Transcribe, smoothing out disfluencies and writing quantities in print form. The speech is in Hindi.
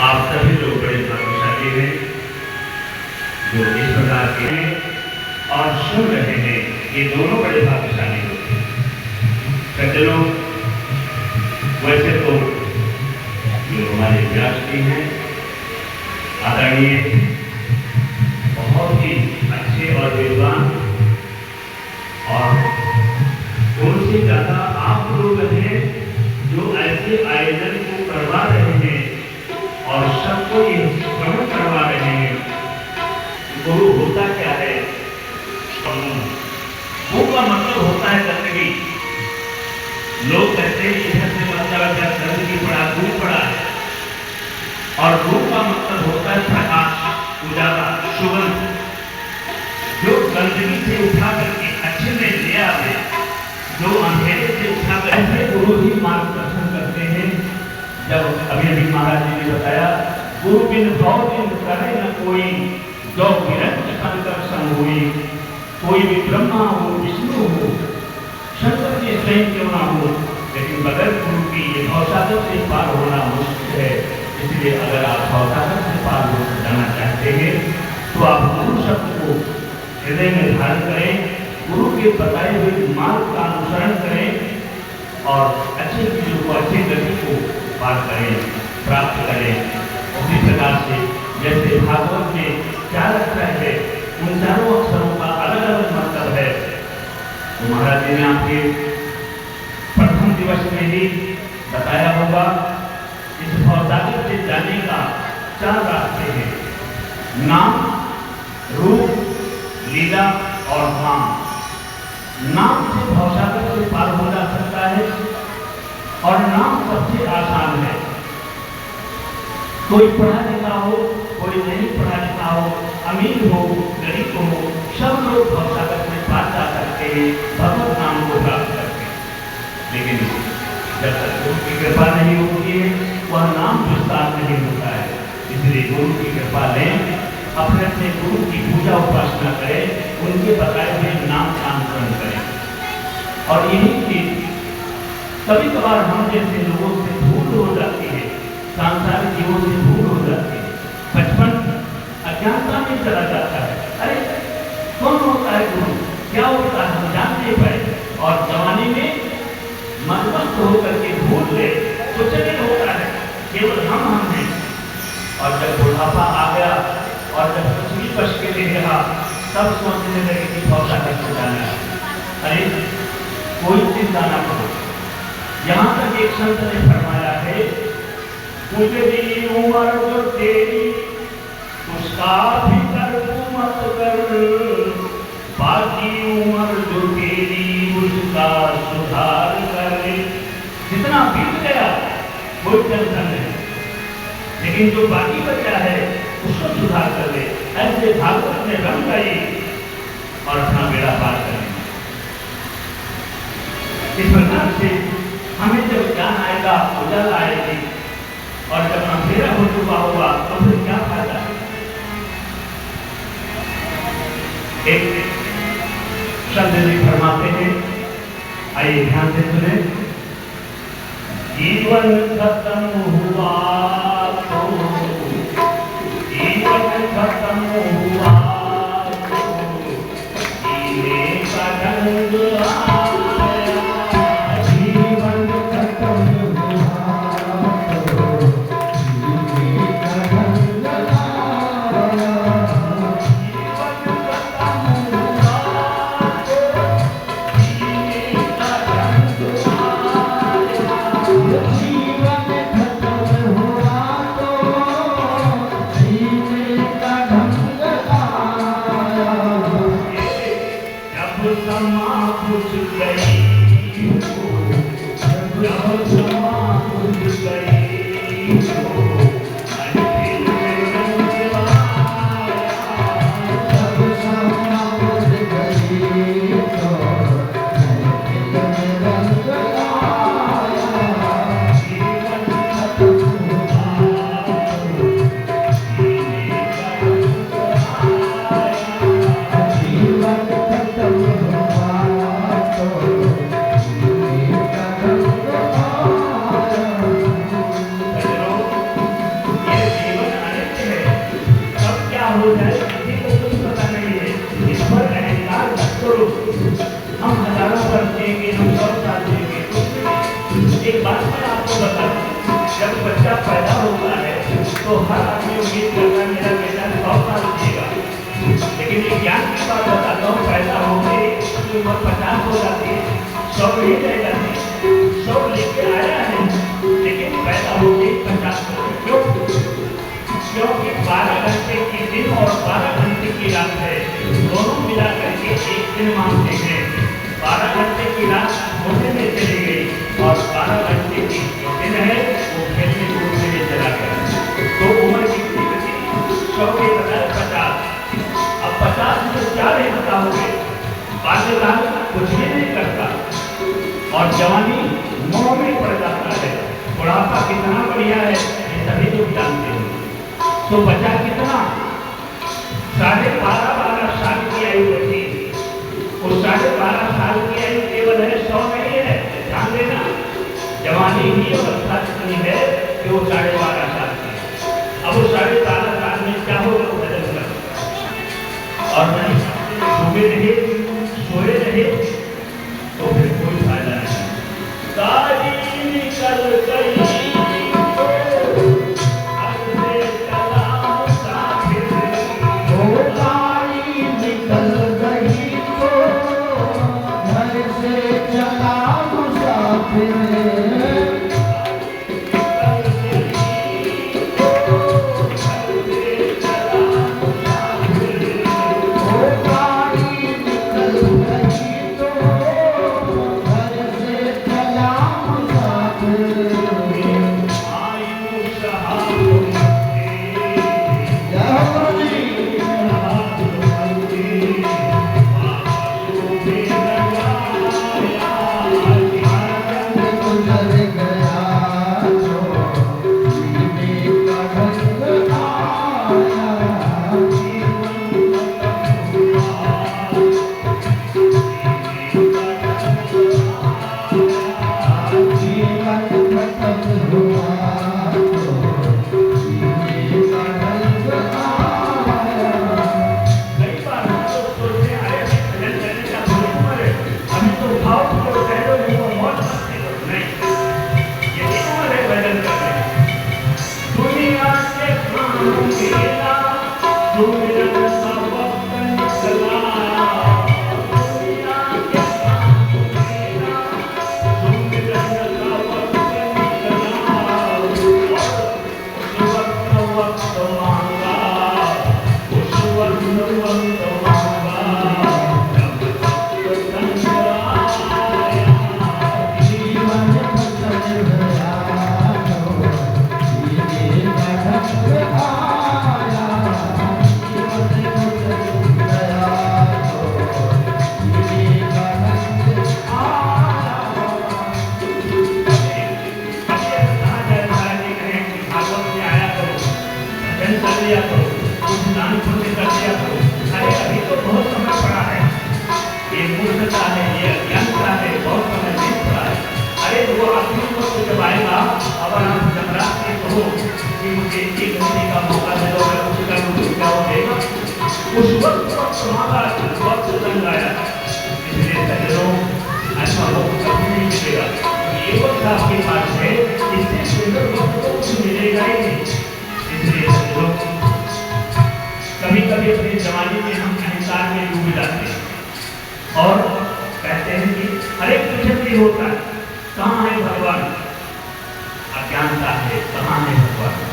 आप सभी लोग बड़े भाग्यशाली हैं जो इस प्रकार के हैं और सुन रहे हैं। ये दोनों बड़े भाग्यशाली लोग हैं। सज्जनों, वैसे तो जो हमारे व्यास जी हैं आदरणीय, बहुत ही अच्छे और विद्वान, और उनसे ज़्यादा आप लोग हैं जो ऐसे आयोजन को करवा रहे हैं और सबको ये श्रवण करवा रहे हैं। गुरु होता क्या है? वो का मतलब होता है गंदगी। लोग कहते हैं इधर से मतलब जब गंदगी पड़ा, धूप पड़ा है, और धूप का मतलब होता है प्रकाश, उजाला, सुगंध। जो गंदगी से उठा करके अच्छे में ले आवे, जो अंधेरे से उठा करके गुरु ही मार्गदर्शन करते हैं। जब अभी महाराज जी ने बताया, गुरु बिन भव बिन करे न कोई, जो विरक्त शंकर संग हुई। कोई भी ब्रह्मा हो, विष्णु हो, शंकर जी स्वयं क्यों ना हो, लेकिन बगैर गुरु की ये भवसागर से पार होना मुश्किल है। इसलिए अगर आप भवसागर से पार हो जाना चाहते हैं तो आप गुरु शब्द को हृदय में धारण करें, गुरु के बताए हुए मार्ग का अनुसरण करें और अच्छे चीजों को, अच्छी गति को पार करें, प्राप्त करें। उसी प्रकार से जैसे भागवत में 4 अक्षर है, उन चारों अक्षरों का अलग अलग मतलब है। तो महाराज जी ने आपके प्रथम दिवस में ही बताया होगा, इस भवसागर से जाने का 4 रास्ते हैं: नाम, रूप, लीला और धाम। नाम से भवसागर से पार हो जा सकता है और नाम सबसे आसान है। कोई पढ़ा लिखा हो, कोई नहीं पढ़ा लिखा हो, अमीर हो, गरीब हो, सब लोग भवसागर में पार जा सकते हैं, भगवत नाम को प्राप्त करके। लेकिन जब तक गुरु की कृपा नहीं होती है, वह नाम विस्तार नहीं होता है। इसलिए गुरु की कृपा लें, अपने अपने गुरु की पूजा उपासना करें, उनके बताए हुए नाम का अनुसरण करें। और यही चीज कभी कभार हम जैसे लोगों से भूल हो जाती है, सांसारिक जीवों से भूल हो जाती है। बचपन अज्ञानता में चला जाता है, अरे कौन होता है गुरु, क्या होता है, हम जान नहीं पाए। और जवानी में मदमस्त होकर के भूल ले तो चलिए होता है, केवल हम हैं। और जब बुढ़ापा आ गया और जब कुछ भी बच के नहीं रहा, तब सोचने लगे कि भवसागर से जाना है। अरे कोई चिंता ना करो। यहाँ तक एक संत ने फरमाया है, गुजरी उम्र जो तेरी उसका भी कर्म मत कर, बाकी उम्र जो तेरी उसका सुधार कर। जितना बीत गया कोई टेंशन नहीं, लेकिन जो बाकी बचा है उसको सुधार कर ले। ऐसे भागवत में रंग गई और अपना बेड़ा पार करें। इस प्रकार से हमें जब ज्ञान आएगा, उजाला आएगी, और जब अंधेरा हो चुका होगा तो फिर क्या फायदा है? एक शब्द जी फरमाते हैं, आइए ध्यान से सुने। जीवन खत्म हुआ तो, जीवन खत्म हुआ तो जीने का ढंग जीवन खत्म जब बच्चा पैदा होता है तो हर आदमी उम्मीद करता है मेरा बेटा 100 साल जिएगा, लेकिन ये ज्ञान की बात बताता हूँ, पैदा होते उसकी उम्र 50 हो जाती है, 100 नहीं रह जाती, 100 लेके आया है लेकिन पैदा होते 50 हो गए। क्यों? क्योंकि 12 घंटे की दिन और 12 घंटे की रात है, दोनों मिला करके एक दिन मानते हैं। 12 घंटे की रात होने में चली गई और 12 घंटे की दिन है वो खेलने कूदने में चला गया। तो उम्र कितनी बची? 100 के बजाय 50। अब 50 में क्या नहीं बताओगे? बाल्यकाल कुछ भी नहीं करता और जवानी मोह में पड़ जाता है। बुढ़ापा कितना बढ़िया है ये सभी लोग जानते हैं। तो बचा कितना? 12.5 साल की आयु बची। उस 12.5 साल की आयु केवल है 100 नहीं है, ध्यान देना। जवानी ही अवस्था इतनी है कि वो 12.5 साल की। अब वो 12.5 साल में क्या होगा? बदल कर और नहीं सोए रहे तो फिर कोई फायदा नहीं। गाड़ी निकल गई उस वक्त वक्त रंग आया। इसलिए सज्जनों ऐसा वक्त कभी नहीं मिलेगा। ये वक्त आपके पास है, इससे सुंदर वक्त तो कुछ मिलेगा ही नहीं। इसलिए सज्जनों कभी कभी अपनी जवानी में हम अहंकार में डूब जाते हैं और कहते हैं कि हर एक कुछ भी होता है, कहाँ है भगवान? अज्ञानता है, कहाँ है भगवान?